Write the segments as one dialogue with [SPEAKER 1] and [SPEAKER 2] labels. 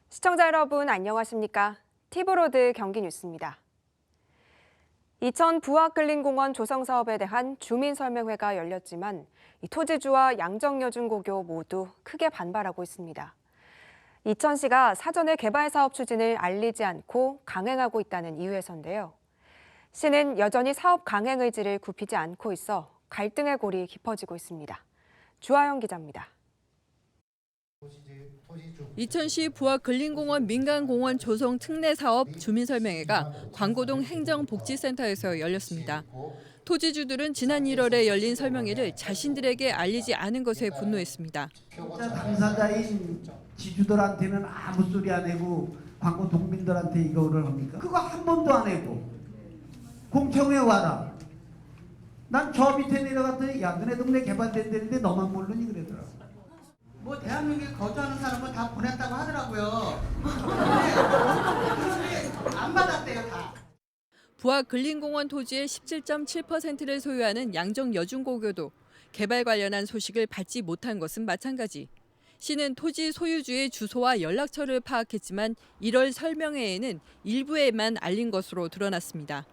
[SPEAKER 1] 시청자 여러분 안녕하십니까? 티브로드 경기 뉴스입니다. 이천 부하근린공원 조성 사업에 대한 주민설명회가 열렸지만 토지주와 양정여중고교 모두 크게 반발하고 있습니다. 이천시가 사전에 개발 사업 추진을 알리지 않고 강행하고 있다는 이유에서인데요. 시는 여전히 사업 강행 의지를 굽히지 않고 있어 갈등의 골이 깊어지고 있습니다. 주하영 기자입니다.
[SPEAKER 2] 이천시 부하근린공원 민간공원 조성 특례 사업 주민설명회가 광고동 행정복지센터에서 열렸습니다. 토지주들은 지난 1월에 열린 설명회를 자신들에게 알리지 않은 것에 분노했습니다.
[SPEAKER 3] 진짜 당사자인 지주들한테는 아무 소리 안 하고 광고 동민들한테 이거를 합니까? 그거 한 번도 안 하고 공청회 와라. 난 저 밑에 내려갔더니 야 너네 동네 개발된다는데 너만 모르니 그러더라고.
[SPEAKER 4] 뭐 대한민국에 거주하는 사람은 다 보냈다고 하더라고요. 그런데 안 받았대요 다.
[SPEAKER 2] 부하근린공원 토지의 17.7%를 소유하는 양정여중고교도 개발 관련한 소식을 받지 못한 것은 마찬가지. 시는 토지 소유주의 주소와 연락처를 파악했지만 1월 설명회에는 일부에만 알린 것으로 드러났습니다.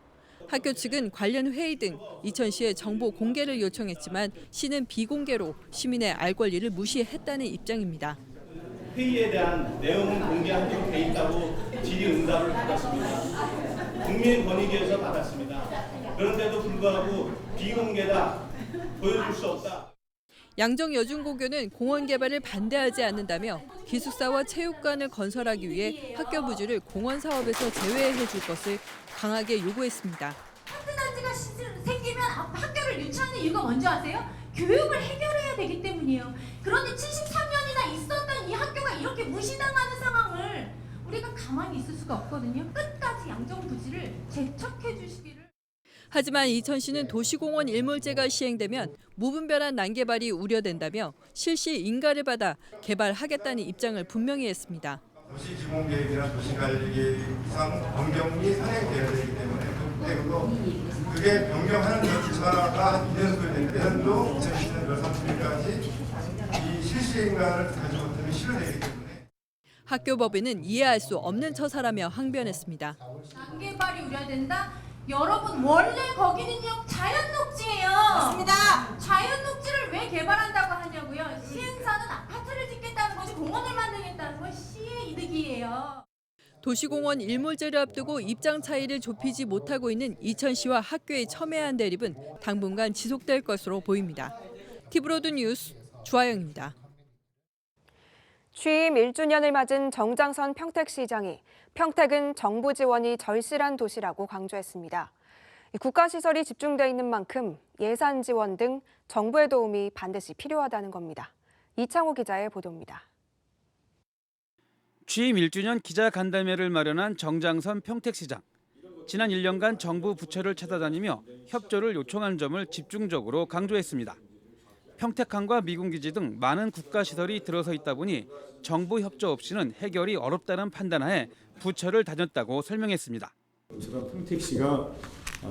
[SPEAKER 2] 학교 측은 관련 회의 등 이천시에 정보 공개를 요청했지만 시는 비공개로 시민의 알 권리를 무시했다는 입장입니다.
[SPEAKER 5] 회의에 대한 내용은 공개한 지 돼 있다고 질의응답을 받았습니다. 국민권익위에서 받았습니다. 그런데도 불구하고 비공개다, 보여줄 수 없다.
[SPEAKER 2] 양정여중고교는 공원 개발을 반대하지 않는다며 기숙사와 체육관을 건설하기 위해 학교 부지를 공원 사업에서 제외해 줄 것을 강하게 요구했습니다.
[SPEAKER 6] 학교단지가 생기면 학교를 유치하는 이유가 뭔지 아세요? 교육을 해결해야 되기 때문이에요. 그런데 73년이나 있었던 이 학교가 이렇게 무시당하는 상황을 우리가 가만히 있을 수가 없거든요. 끝까지 양정 부지를 재척해 주시기를.
[SPEAKER 2] 하지만 이천시는 도시공원 일몰제가 시행되면 무분별한 난개발이 우려된다며 실시 인가를 받아 개발하겠다는 입장을 분명히 했습니다.
[SPEAKER 7] 도시지공계획이나 도시관리계획상 변경이 상행돼야 되기 때문에 그게 변경하는 절차가 한 2년 소요되는데 내년도 2020년 1월 30일까지 이 실시인가를 가지 못하면 실효되기 때문에
[SPEAKER 2] 학교법인은 이해할 수 없는 처사라며 항변했습니다.
[SPEAKER 6] 난개발이 우려된다? 여러분 원래 거기는요 자연녹지예요.
[SPEAKER 4] 맞습니다.
[SPEAKER 6] 자연녹지를 왜 개발한다고 하냐고요. 시행사는 아파트를 짓겠다는 거지 공원을 만들겠다는 건 시의 이득이에요.
[SPEAKER 2] 도시공원 일몰제를 앞두고 입장 차이를 좁히지 못하고 있는 이천시와 학교의 첨예한 대립은 당분간 지속될 것으로 보입니다. 티브로드 뉴스 주하영입니다.
[SPEAKER 1] 취임 1주년을 맞은 정장선 평택시장이 평택은 정부 지원이 절실한 도시라고 강조했습니다. 국가시설이 집중돼 있는 만큼 예산 지원 등 정부의 도움이 반드시 필요하다는 겁니다. 이창호 기자의 보도입니다.
[SPEAKER 8] 취임 1주년 기자간담회를 마련한 정장선 평택시장. 지난 1년간 정부 부처를 찾아다니며 협조를 요청한 점을 집중적으로 강조했습니다. 평택항과 미군기지 등 많은 국가시설이 들어서 있다 보니 정부 협조 없이는 해결이 어렵다는 판단하에 부처를 다녔다고 설명했습니다.
[SPEAKER 9] 저런 평택시가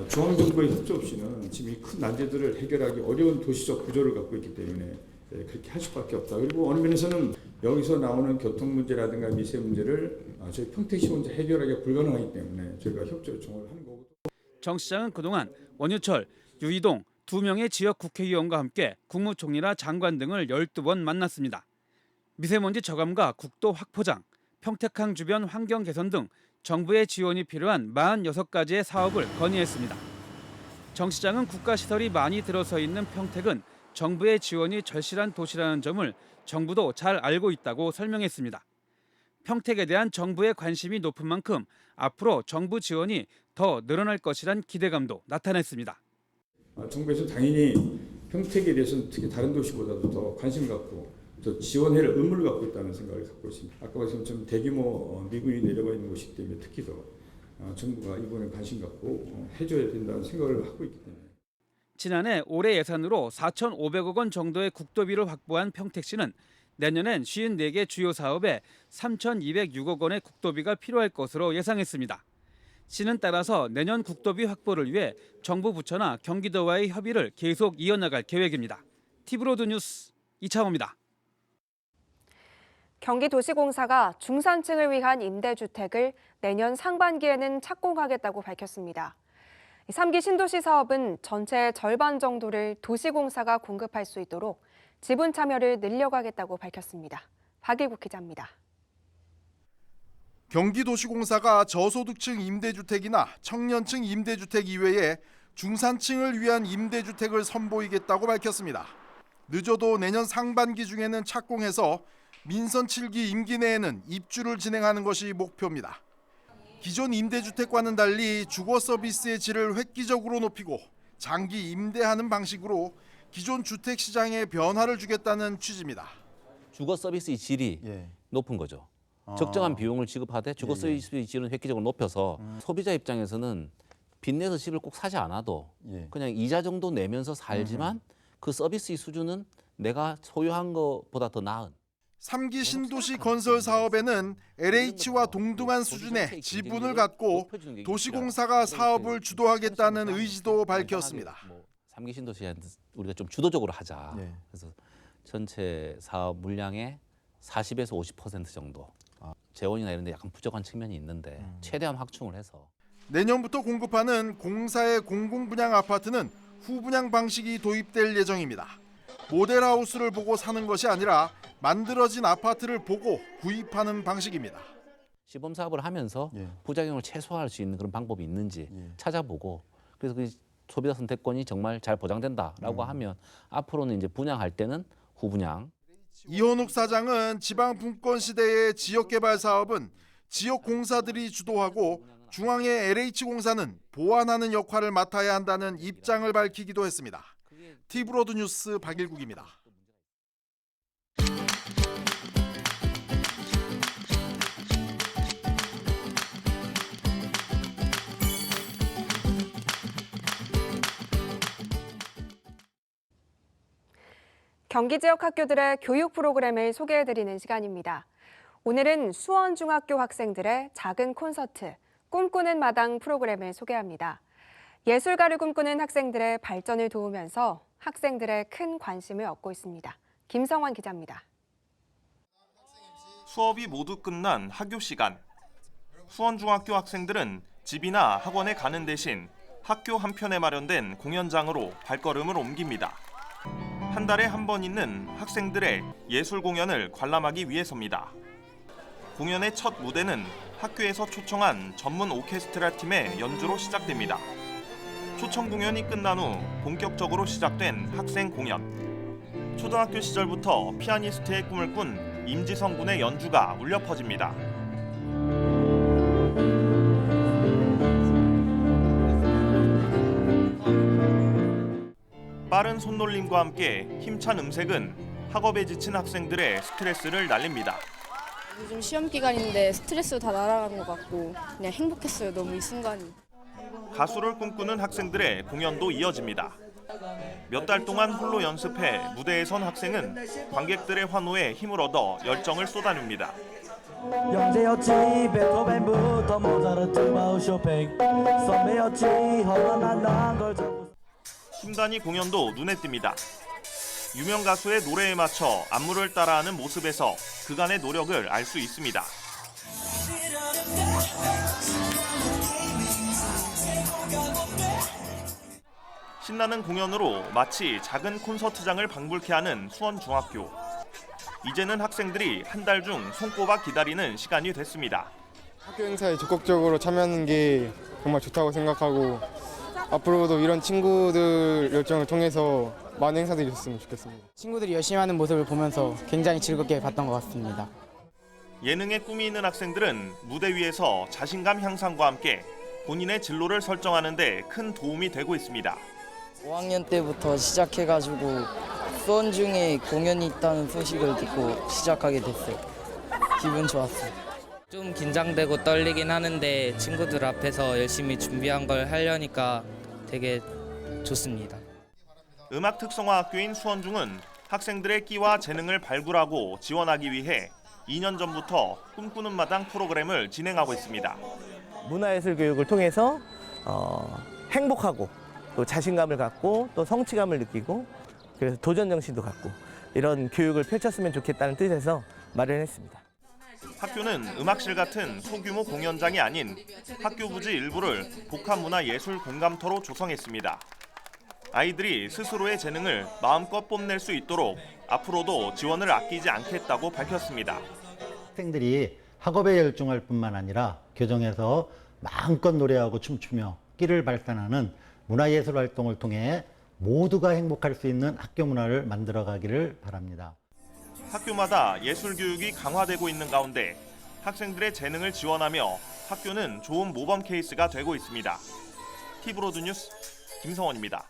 [SPEAKER 9] 중앙정부의 협조 없이는 지금 이 큰 난제들을 해결하기 어려운 도시적 구조를 갖고 있기 때문에 그렇게 할 수밖에 없다. 그리고 어느 면에서는 여기서 나오는 교통 문제라든가 미세 문제를 저희 평택시 혼자 해결하기가 불가능하기 때문에 저희가 협조 요청을 하는 거고.
[SPEAKER 8] 정 시장은 그동안 원유철, 유이동 2명의 지역 국회의원과 함께 국무총리나 장관 등을 12번 만났습니다. 미세먼지 저감과 국도 확포장, 평택항 주변 환경 개선 등 정부의 지원이 필요한 46가지의 사업을 건의했습니다. 정 시장은 국가시설이 많이 들어서 있는 평택은 정부의 지원이 절실한 도시라는 점을 정부도 잘 알고 있다고 설명했습니다. 평택에 대한 정부의 관심이 높은 만큼 앞으로 정부 지원이 더 늘어날 것이란 기대감도 나타냈습니다.
[SPEAKER 9] 정부에서 당연히 평택에 대해서는 특히 다른 도시보다도 더 관심 갖고 더 지원할 의무를 갖고 있다는 생각을 갖고 있습니다. 아까 말씀처럼 대규모 미군이 내려와 있는 곳이기 때문에 특히 더 정부가 이번에 관심 갖고 해줘야 된다는 생각을 하고 있기 때문에.
[SPEAKER 8] 지난해 올해 예산으로 4,500억 원 정도의 국도비를 확보한 평택시는 내년엔 54개 주요 사업에 3,206억 원의 국도비가 필요할 것으로 예상했습니다. 시는 따라서 내년 국도비 확보를 위해 정부 부처나 경기도와의 협의를 계속 이어나갈 계획입니다. 티브로드 뉴스 이창호입니다.
[SPEAKER 1] 경기도시공사가 중산층을 위한 임대주택을 내년 상반기에는 착공하겠다고 밝혔습니다. 3기 신도시 사업은 전체의 절반 정도를 도시공사가 공급할 수 있도록 지분 참여를 늘려가겠다고 밝혔습니다. 박일국 기자입니다.
[SPEAKER 10] 경기도시공사가 저소득층 임대주택이나 청년층 임대주택 이외에 중산층을 위한 임대주택을 선보이겠다고 밝혔습니다. 늦어도 내년 상반기 중에는 착공해서 민선 7기 임기 내에는 입주를 진행하는 것이 목표입니다. 기존 임대주택과는 달리 주거 서비스의 질을 획기적으로 높이고 장기 임대하는 방식으로 기존 주택 시장에 변화를 주겠다는 취지입니다.
[SPEAKER 11] 주거 서비스의 질이 높은 거죠. 적정한 비용을 지급하되 주거 서비스의 질은 획기적으로 높여서 소비자 입장에서는 빚내서 집을 꼭 사지 않아도 그냥 이자 정도 내면서 살지만 그 서비스의 수준은 내가 소유한 것보다 더 나은.
[SPEAKER 10] 3기 신도시 건설 사업에는 LH와 동등한 수준의 지분을 갖고 도시공사가 사업을 주도하겠다는 의지도 밝혔습니다.
[SPEAKER 11] 3기 신도시한테 우리가 좀 주도적으로 하자. 그래서 전체 사업 물량의 40에서 50% 정도. 재원이나 이런 데 약간 부족한 측면이 있는데 최대한 확충을 해서.
[SPEAKER 10] 내년부터 공급하는 공사의 공공분양 아파트는 후분양 방식이 도입될 예정입니다. 모델하우스를 보고 사는 것이 아니라 만들어진 아파트를 보고 구입하는 방식입니다.
[SPEAKER 11] 시범 사업을 하면서 부작용을 최소화할 수 있는 그런 방법이 있는지 찾아보고 그래서 그 소비자 선택권이 정말 잘 보장된다라고 하면 앞으로는 이제 분양할 때는 후분양.
[SPEAKER 10] 이현욱 사장은 지방 분권 시대의 지역개발 사업은 지역 공사들이 주도하고 중앙의 LH공사는 보완하는 역할을 맡아야 한다는 입장을 밝히기도 했습니다. 티브로드 뉴스 박일국입니다.
[SPEAKER 1] 경기 지역 학교들의 교육 프로그램을 소개해드리는 시간입니다. 오늘은 수원중학교 학생들의 작은 콘서트, 꿈꾸는 마당 프로그램을 소개합니다. 예술가를 꿈꾸는 학생들의 발전을 도우면서 학생들의 큰 관심을 얻고 있습니다. 김성환 기자입니다.
[SPEAKER 12] 수업이 모두 끝난 학교 시간. 수원중학교 학생들은 집이나 학원에 가는 대신 학교 한편에 마련된 공연장으로 발걸음을 옮깁니다. 한 달에 한 번 있는 학생들의 예술 공연을 관람하기 위해서입니다. 공연의 첫 무대는 학교에서 초청한 전문 오케스트라 팀의 연주로 시작됩니다. 초청 공연이 끝난 후 본격적으로 시작된 학생 공연. 초등학교 시절부터 피아니스트의 꿈을 꾼 임지성 군의 연주가 울려 퍼집니다. 빠른 손놀림과 함께 힘찬 음색은 학업에 지친 학생들의 스트레스를 날립니다.
[SPEAKER 13] 요즘 시험 기간인데 스트레스 다 날아가는 것 같고 그냥 행복했어요. 너무 이 순간이.
[SPEAKER 12] 가수를 꿈꾸는 학생들의 공연도 이어집니다. 몇 달 동안 홀로 연습해 무대에 선 학생은 관객들의 환호에 힘을 얻어 열정을 쏟아냅니다.
[SPEAKER 14] 영재였지 베토벤부터 모차르트 바우 쇼팽 선배였지 허만한 걸 잡고.
[SPEAKER 12] 힘단위 공연도 눈에 띕니다. 유명 가수의 노래에 맞춰 안무를 따라하는 모습에서 그간의 노력을 알 수 있습니다. 신나는 공연으로 마치 작은 콘서트장을 방불케 하는 수원중학교. 이제는 학생들이 한 달 중 손꼽아 기다리는 시간이 됐습니다.
[SPEAKER 15] 학교 행사에 적극적으로 참여하는 게 정말 좋다고 생각하고 앞으로도 이런 친구들 열정을 통해서 많은 행사들이 있었으면 좋겠습니다.
[SPEAKER 16] 친구들이 열심히 하는 모습을 보면서 굉장히 즐겁게 봤던 것 같습니다.
[SPEAKER 12] 예능에 꿈이 있는 학생들은 무대 위에서 자신감 향상과 함께 본인의 진로를 설정하는 데 큰 도움이 되고 있습니다.
[SPEAKER 17] 5학년 때부터 시작해가지고 수원중에 공연이 있다는 소식을 듣고 시작하게 됐어요. 기분 좋았어요.
[SPEAKER 18] 좀 긴장되고 떨리긴 하는데 친구들 앞에서 열심히 준비한 걸 하려니까 되게 좋습니다.
[SPEAKER 12] 음악 특성화 학교인 수원중은 학생들의 끼와 재능을 발굴하고 지원하기 위해 2년 전부터 꿈꾸는 마당 프로그램을 진행하고 있습니다.
[SPEAKER 19] 문화예술 교육을 통해서 행복하고 또 자신감을 갖고 또 성취감을 느끼고 그래서 도전 정신도 갖고 이런 교육을 펼쳤으면 좋겠다는 뜻에서 마련했습니다.
[SPEAKER 12] 학교는 음악실 같은 소규모 공연장이 아닌 학교 부지 일부를 복합문화예술 공감터로 조성했습니다. 아이들이 스스로의 재능을 마음껏 뽐낼 수 있도록 앞으로도 지원을 아끼지 않겠다고 밝혔습니다.
[SPEAKER 20] 학생들이 학업에 열중할 뿐만 아니라 교정에서 마음껏 노래하고 춤추며 끼를 발산하는 문화예술 활동을 통해 모두가 행복할 수 있는 학교 문화를 만들어가기를 바랍니다.
[SPEAKER 12] 학교마다 예술 교육이 강화되고 있는 가운데 학생들의 재능을 지원하며 학교는 좋은 모범 케이스가 되고 있습니다. 티브로드 뉴스 김성원입니다.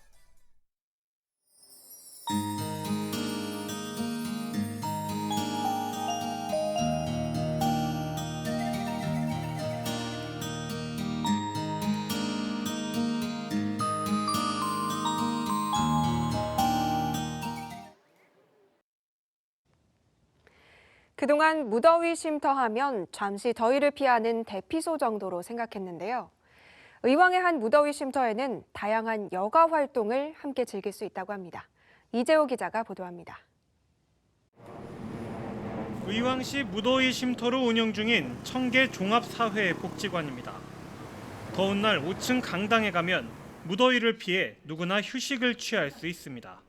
[SPEAKER 1] 그동안 무더위 쉼터하면 잠시 더위를 피하는 대피소 정도로 생각했는데요. 의왕의 한 무더위 쉼터에는 다양한 여가 활동을 함께 즐길 수 있다고 합니다. 이재호 기자가 보도합니다.
[SPEAKER 21] 의왕시 무더위 쉼터로 운영 중인 청계 종합사회복지관입니다. 더운 날 5층 강당에 가면 무더위를 피해 누구나 휴식을 취할 수 있습니다.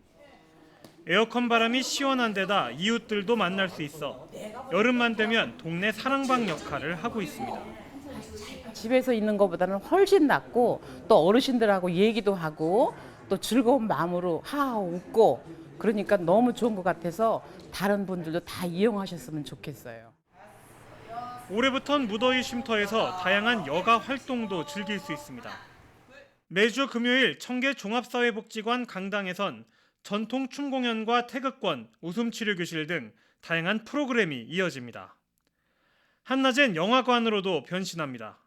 [SPEAKER 21] 에어컨 바람이 시원한 데다 이웃들도 만날 수 있어 여름만 되면 동네 사랑방 역할을 하고 있습니다.
[SPEAKER 22] 집에서 있는 것보다는 훨씬 낫고 또 어르신들하고 얘기도 하고 또 즐거운 마음으로 하하 웃고 그러니까 너무 좋은 것 같아서 다른 분들도 다 이용하셨으면 좋겠어요.
[SPEAKER 21] 올해부턴 무더위 쉼터에서 다양한 여가 활동도 즐길 수 있습니다. 매주 금요일 청계 종합사회복지관 강당에선 전통 춤 공연과 태극권, 웃음치료 교실 등 다양한 프로그램이 이어집니다. 한낮엔 영화관으로도 변신합니다.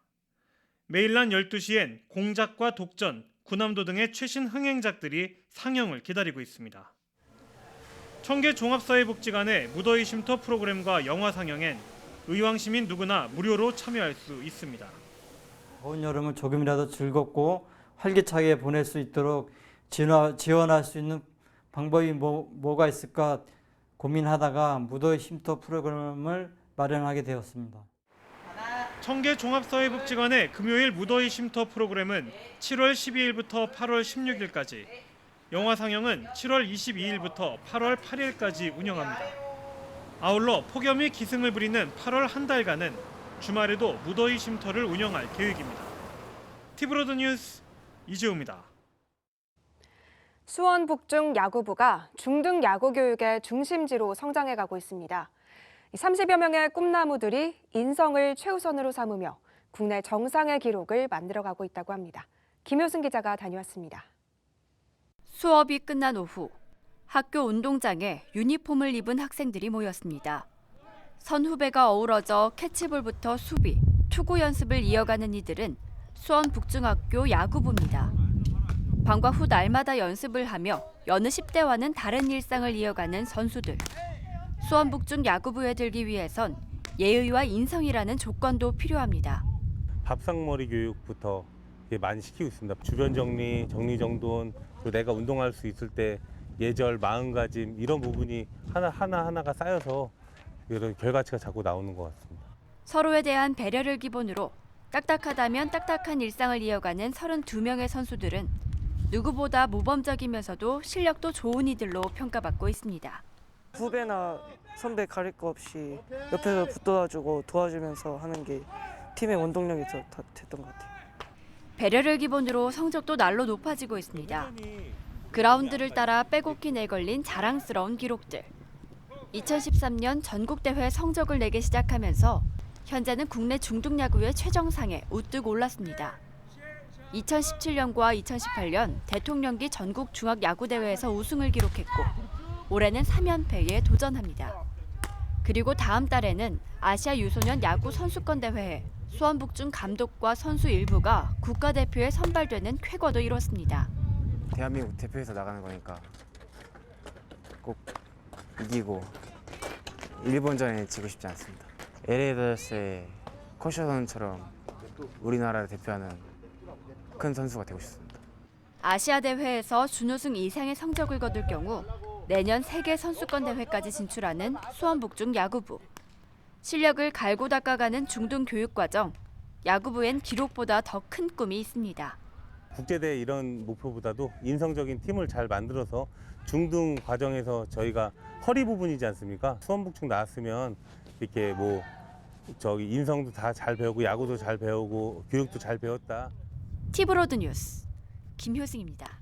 [SPEAKER 21] 매일 낮 12시엔 공작과 독전, 구남도 등의 최신 흥행작들이 상영을 기다리고 있습니다. 청계 종합사회복지관의 무더위 쉼터 프로그램과 영화 상영엔 의왕 시민 누구나 무료로 참여할 수 있습니다.
[SPEAKER 23] 더운 여름을 조금이라도 즐겁고 활기차게 보낼 수 있도록 지원할 수 있는 방법이 뭐가 있을까 고민하다가 무더위 쉼터 프로그램을 마련하게 되었습니다.
[SPEAKER 21] 청계 종합사회복지관의 금요일 무더위 쉼터 프로그램은 7월 12일부터 8월 16일까지, 영화 상영은 7월 22일부터 8월 8일까지 운영합니다. 아울러 폭염이 기승을 부리는 8월 한 달간은 주말에도 무더위 쉼터를 운영할 계획입니다. 티브로드 뉴스 이재호입니다.
[SPEAKER 1] 수원 북중 야구부가 중등 야구 교육의 중심지로 성장해가고 있습니다. 30여 명의 꿈나무들이 인성을 최우선으로 삼으며 국내 정상의 기록을 만들어가고 있다고 합니다. 김효승 기자가 다녀왔습니다.
[SPEAKER 24] 수업이 끝난 오후, 학교 운동장에 유니폼을 입은 학생들이 모였습니다. 선후배가 어우러져 캐치볼부터 수비, 투구 연습을 이어가는 이들은 수원 북중학교 야구부입니다. 방과 후 날마다 연습을 하며 여느 10대와는 다른 일상을 이어가는 선수들. 수원 북중 야구부에 들기 위해선 예의와 인성이라는 조건도 필요합니다.
[SPEAKER 25] 밥상머리 교육부터 많이 시키고 있습니다. 주변 정리, 정리정돈, 그리고 내가 운동할 수 있을 때 예절, 마음가짐 이런 부분이 하나가 쌓여서 이런 결과치가 자꾸 나오는 것 같습니다.
[SPEAKER 24] 서로에 대한 배려를 기본으로 딱딱하다면 딱딱한 일상을 이어가는 32명의 선수들은 누구보다 모범적이면서도 실력도 좋은 이들로 평가받고 있습니다.
[SPEAKER 26] 후배나 선배 가릴 거 없이 옆에서 붙어주고 도와주면서 하는 게 팀의 원동력이 됐던 것 같아요.
[SPEAKER 24] 배려를 기본으로 성적도 날로 높아지고 있습니다. 그라운드를 따라 빼곡히 내걸린 자랑스러운 기록들. 2013년 전국대회 성적을 내기 시작하면서 현재는 국내 중등야구의 최정상에 우뚝 올랐습니다. 2017년과 2018년 대통령기 전국 중학야구대회에서 우승을 기록했고 올해는 3연패에 도전합니다. 그리고 다음 달에는 아시아 유소년 야구 선수권 대회에 수원 북중 감독과 선수 일부가 국가대표에 선발되는 쾌거도 이뤘습니다.
[SPEAKER 27] 대한민국 대표에서 나가는 거니까 꼭 이기고 일본전에 지고 싶지 않습니다. LA 다저스의 커쇼 선수처럼 우리나라를 대표하는 큰 선수가 되고 싶습니다.
[SPEAKER 24] 아시아 대회에서 준우승 이상의 성적을 거둘 경우 내년 세계 선수권 대회까지 진출하는 수원 북중 야구부. 실력을 갈고 닦아가는 중등 교육과정. 야구부엔 기록보다 더 큰 꿈이 있습니다.
[SPEAKER 25] 국제대회 이런 목표보다도 인성적인 팀을 잘 만들어서 중등 과정에서 저희가 허리 부분이지 않습니까? 수원북충 나왔으면 이렇게 인성도 다 잘 배우고 야구도 잘 배우고 교육도 잘 배웠다.
[SPEAKER 24] 티브로드 뉴스 김효승입니다.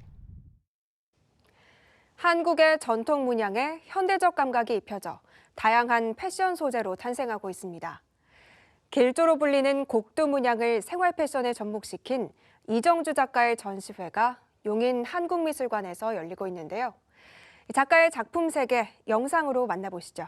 [SPEAKER 1] 한국의 전통 문양에 현대적 감각이 입혀져 다양한 패션 소재로 탄생하고 있습니다. 길조로 불리는 곡두 문양을 생활 패션에 접목시킨 이정주 작가의 전시회가 용인 한국미술관에서 열리고 있는데요. 작가의 작품 세계 영상으로 만나보시죠.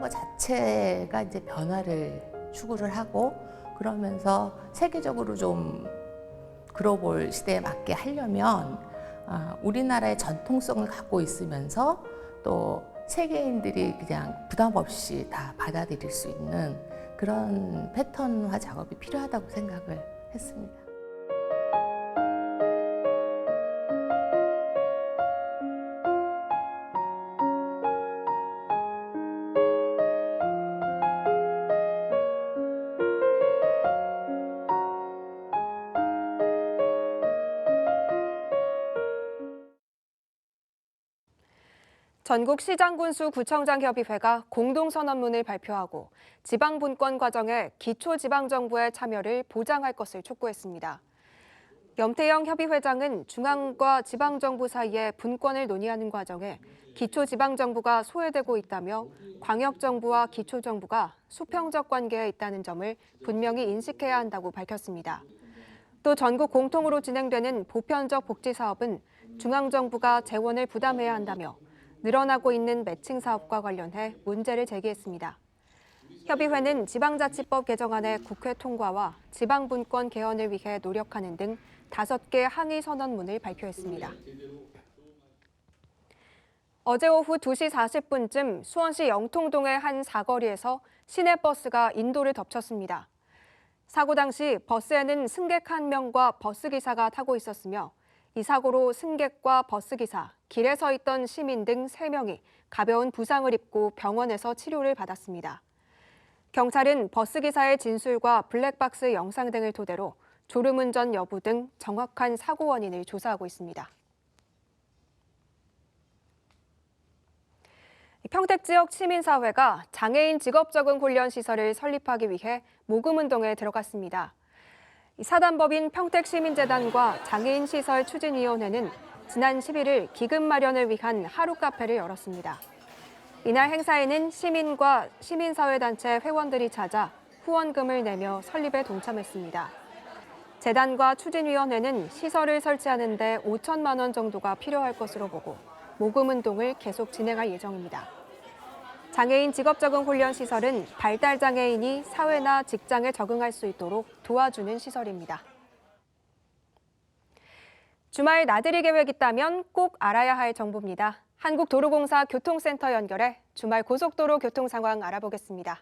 [SPEAKER 2] 자체가 이제 변화를 추구를 하고 그러면서 세계적으로 좀 글로벌 시대에 맞게 하려면 우리나라의 전통성을 갖고 있으면서 또 세계인들이 그냥 부담 없이 다 받아들일 수 있는 그런 패턴화 작업이 필요하다고 생각을 했습니다.
[SPEAKER 1] 전국시장군수구청장협의회가 공동선언문을 발표하고 지방분권 과정에 기초지방정부의 참여를 보장할 것을 촉구했습니다. 염태영 협의회장은 중앙과 지방정부 사이에 분권을 논의하는 과정에 기초지방정부가 소외되고 있다며 광역정부와 기초정부가 수평적 관계에 있다는 점을 분명히 인식해야 한다고 밝혔습니다. 또 전국 공통으로 진행되는 보편적 복지사업은 중앙정부가 재원을 부담해야 한다며 늘어나고 있는 매칭 사업과 관련해 문제를 제기했습니다. 협의회는 지방자치법 개정안의 국회 통과와 지방분권 개헌을 위해 노력하는 등 5개 항의 선언문을 발표했습니다. 어제 오후 2시 40분쯤 수원시 영통동의 한 사거리에서 시내버스가 인도를 덮쳤습니다. 사고 당시 버스에는 승객 1명과 버스기사가 타고 있었으며 이 사고로 승객과 버스기사, 길에 서 있던 시민 등 3명이 가벼운 부상을 입고 병원에서 치료를 받았습니다. 경찰은 버스기사의 진술과 블랙박스 영상 등을 토대로 졸음운전 여부 등 정확한 사고 원인을 조사하고 있습니다. 평택 지역 시민사회가 장애인 직업적응훈련 시설을 설립하기 위해 모금운동에 들어갔습니다. 사단법인 평택시민재단과 장애인시설추진위원회는 지난 11일 기금 마련을 위한 하루 카페를 열었습니다. 이날 행사에는 시민과 시민사회단체 회원들이 찾아 후원금을 내며 설립에 동참했습니다. 재단과 추진위원회는 시설을 설치하는 데 5천만 원 정도가 필요할 것으로 보고 모금운동을 계속 진행할 예정입니다. 장애인 직업적응훈련 시설은 발달장애인이 사회나 직장에 적응할 수 있도록 도와주는 시설입니다. 주말 나들이 계획 있다면 꼭 알아야 할 정보입니다. 한국도로공사 교통센터 연결해 주말 고속도로 교통 상황 알아보겠습니다.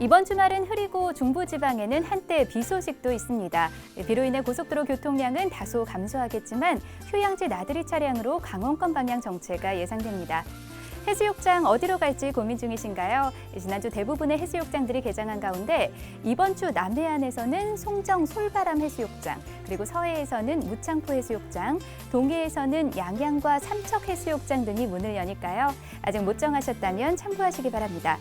[SPEAKER 3] 이번 주말은 흐리고 중부지방에는 한때 비 소식도 있습니다. 비로 인해 고속도로 교통량은 다소 감소하겠지만 휴양지 나들이 차량으로 강원권 방향 정체가 예상됩니다. 해수욕장 어디로 갈지 고민 중이신가요? 지난주 대부분의 해수욕장들이 개장한 가운데 이번 주 남해안에서는 송정 솔바람 해수욕장, 그리고 서해에서는 무창포 해수욕장, 동해에서는 양양과 삼척 해수욕장 등이 문을 여니까요. 아직 못 정하셨다면 참고하시기 바랍니다.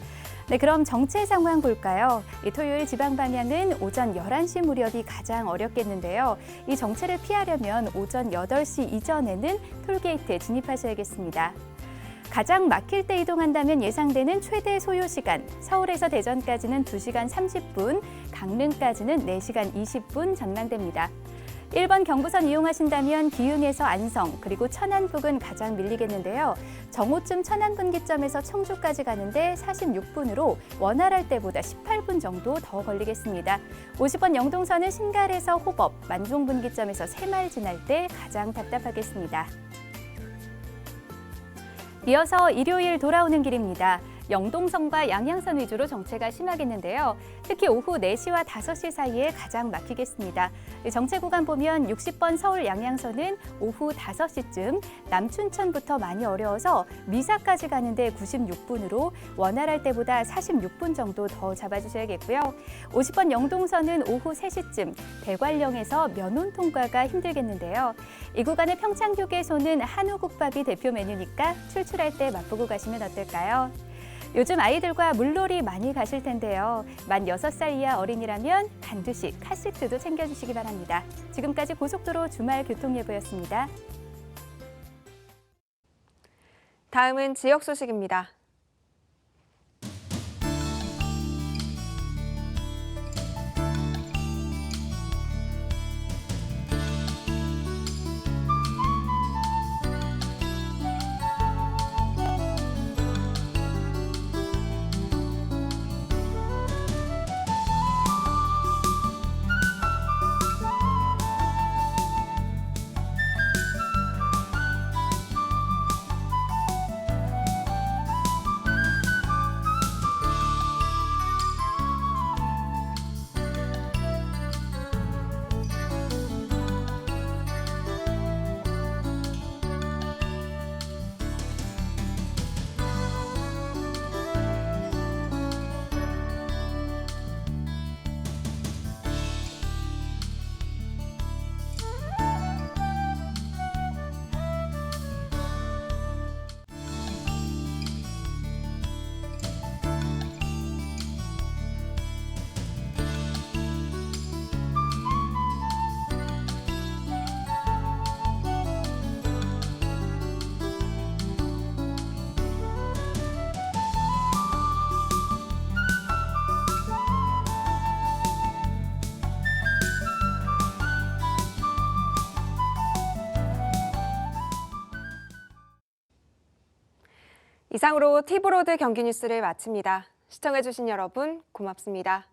[SPEAKER 3] 네, 그럼 정체 상황 볼까요? 이 토요일 지방 방향은 오전 11시 무렵이 가장 어렵겠는데요. 이 정체를 피하려면 오전 8시 이전에는 톨게이트에 진입하셔야겠습니다. 가장 막힐 때 이동한다면 예상되는 최대 소요 시간, 서울에서 대전까지는 2시간 30분, 강릉까지는 4시간 20분 전망됩니다. 1번 경부선 이용하신다면 기흥에서 안성, 그리고 천안 부근 가장 밀리겠는데요. 정오쯤 천안 분기점에서 청주까지 가는데 46분으로 원활할 때보다 18분 정도 더 걸리겠습니다. 50번 영동선은 신갈에서 호법, 만종 분기점에서 새마을 지날 때 가장 답답하겠습니다. 이어서 일요일 돌아오는 길입니다. 영동선과 양양선 위주로 정체가 심하겠는데요. 특히 오후 4시와 5시 사이에 가장 막히겠습니다. 정체 구간 보면 60번 서울 양양선은 오후 5시쯤, 남춘천부터 많이 어려워서 미사까지 가는데 96분으로 원활할 때보다 46분 정도 더 잡아주셔야겠고요. 50번 영동선은 오후 3시쯤, 대관령에서 면온 통과가 힘들겠는데요. 이 구간의 평창휴게소는 한우국밥이 대표 메뉴니까 출출할 때 맛보고 가시면 어떨까요? 요즘 아이들과 물놀이 많이 가실 텐데요. 만 6살 이하 어린이라면 반드시 카시트도 챙겨주시기 바랍니다. 지금까지 고속도로 주말 교통예보였습니다.
[SPEAKER 1] 다음은 지역 소식입니다. 이상으로 티브로드 경기 뉴스를 마칩니다. 시청해주신 여러분 고맙습니다.